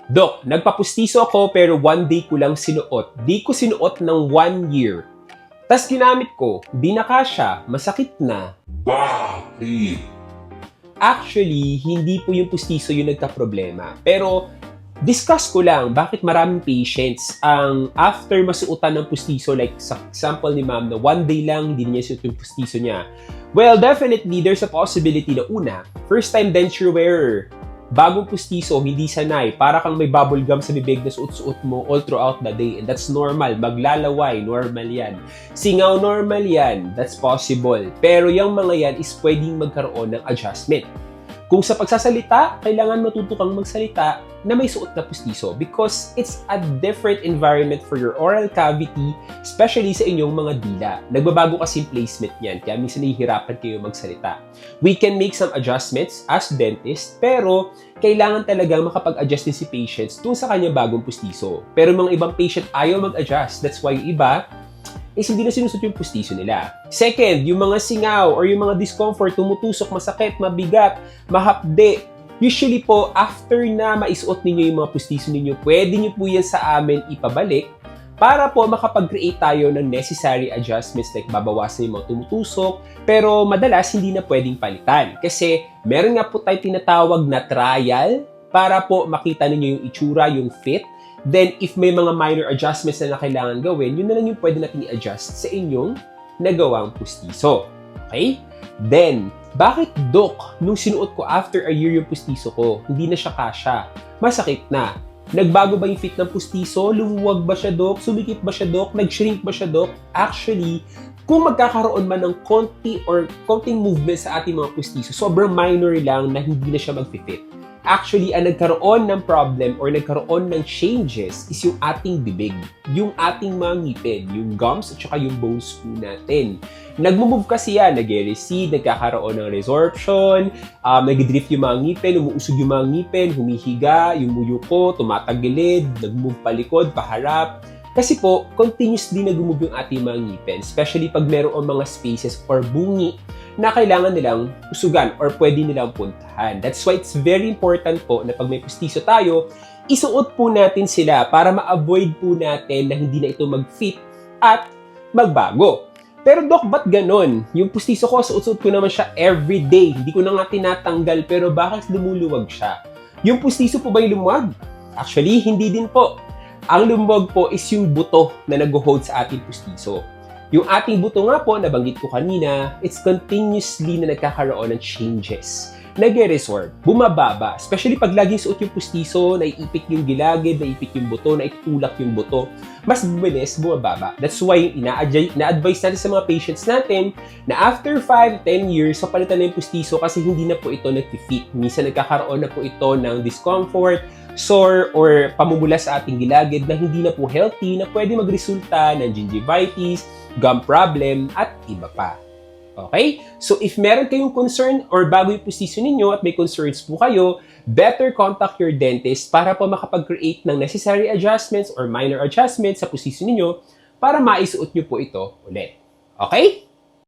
Dok, nagpapustiso ako pero one day ko lang sinuot. Di ko sinuot ng 1 year. Tas ginamit ko, di na kasya, masakit na. Bakit? Actually, hindi po yung pustiso yung nagka-problema. Pero, discuss ko lang bakit maraming patients ang after masuotan ng pustiso, like sa example ni ma'am na one day lang, hindi niya suot yung pustiso niya. Well, definitely, there's a possibility na una, first time denture wearer, bagong pustiso, hindi sanay, para kang may bubble gum sa bibig na suot-suot mo all throughout the day. And that's normal. Maglalaway, normal yan. Singaw, normal yan. That's possible. Pero yung mga yan is pwedeng magkaroon ng adjustment. Kung sa pagsasalita, kailangan matuto kang magsalita na may suot na pustiso because it's a different environment for your oral cavity, especially sa inyong mga dila. Nagbabago kasi yung placement niyan, kaya minsan nahihirapan kayo magsalita. We can make some adjustments as dentist, pero kailangan talagang makapag-adjust din si patients dun sa kanyang bagong pustiso. Pero mga ibang patient ayaw mag-adjust. That's why yung iba, hindi na sinusot yung pustiso nila. Second, yung mga singaw or yung mga discomfort, tumutusok, masakit, mabigat, mahapde. Usually po, after na maisuot ninyo yung mga pustiso ninyo, pwede nyo po yan sa amin ipabalik para po makapag-create tayo ng necessary adjustments like babawasan yung mga tumutusok, pero madalas hindi na pwedeng palitan. Kasi meron nga po tayo tinatawag na trial para po makita ninyo yung itsura, yung fit. Then, if may mga minor adjustments na kailangan gawin, yun na lang yung pwede natin i-adjust sa inyong nagawang pustiso. Okay? Then, bakit, Dok, nung sinuot ko after a year yung pustiso ko, hindi na siya kasya? Masakit na. Nagbago ba yung fit ng pustiso? Lumuwag ba siya, Dok? Sumikip ba siya, Dok? Nag-shrink ba siya, Dok? Actually, kung magkakaroon man ng konting movement sa ating mga pustiso, sobrang minor lang na hindi na siya mag-fit. Actually, ang nagkaroon ng problem or nagkaroon ng changes is yung ating bibig, yung ating mga ngipin, yung gums at saka yung bones po natin. Nagmumove kasi yan, nag-recede, nagkakaroon ng resorption, nag-drift yung mga ngipin, umuusog yung mga ngipin, humihiga, yung muyuko, tumatagilid, nag-move palikod, paharap. Kasi po, continuously nag-move yung ating mga ngipin, especially pag meron mga spaces or bungi na kailangan nilang usugan or pwede nilang puntahan. That's why it's very important po na pag may pustiso tayo, isuot po natin sila para ma-avoid po natin na hindi na ito mag-fit at magbago. Pero Doc, ba't ganon? Yung pustiso ko, suot-suot ko naman siya everyday. Hindi ko na nga tinatanggal, pero bakit lumuluwag siya? Yung pustiso po ba yung lumuwag? Actually, hindi din po. Ang lumuwag po is yung buto na nag-hold sa ating pustiso. Yung ating buto nga po, nabanggit ko kanina, it's continuously na nagkakaroon ng changes. Nag-resorb, bumababa, especially pag laging suot yung pustiso, naiipit yung gilagid, naiipit yung buto, naitulak yung buto, mas bilis, bumababa. That's why ina-advise natin sa mga patients natin na after 5-10 years, so palitan na yung pustiso kasi hindi na po ito nag-fit. Minsan nagkakaroon na po ito ng discomfort, sore, or pamumula sa ating gilagid na hindi na po healthy, na pwede magresulta ng gingivitis, gum problem, at iba pa. Okay? So, if meron kayong concern or bago yung pustiso ninyo at may concerns po kayo, better contact your dentist para po makapag-create ng necessary adjustments or minor adjustments sa pustiso ninyo para maisuot nyo po ito ulit. Okay?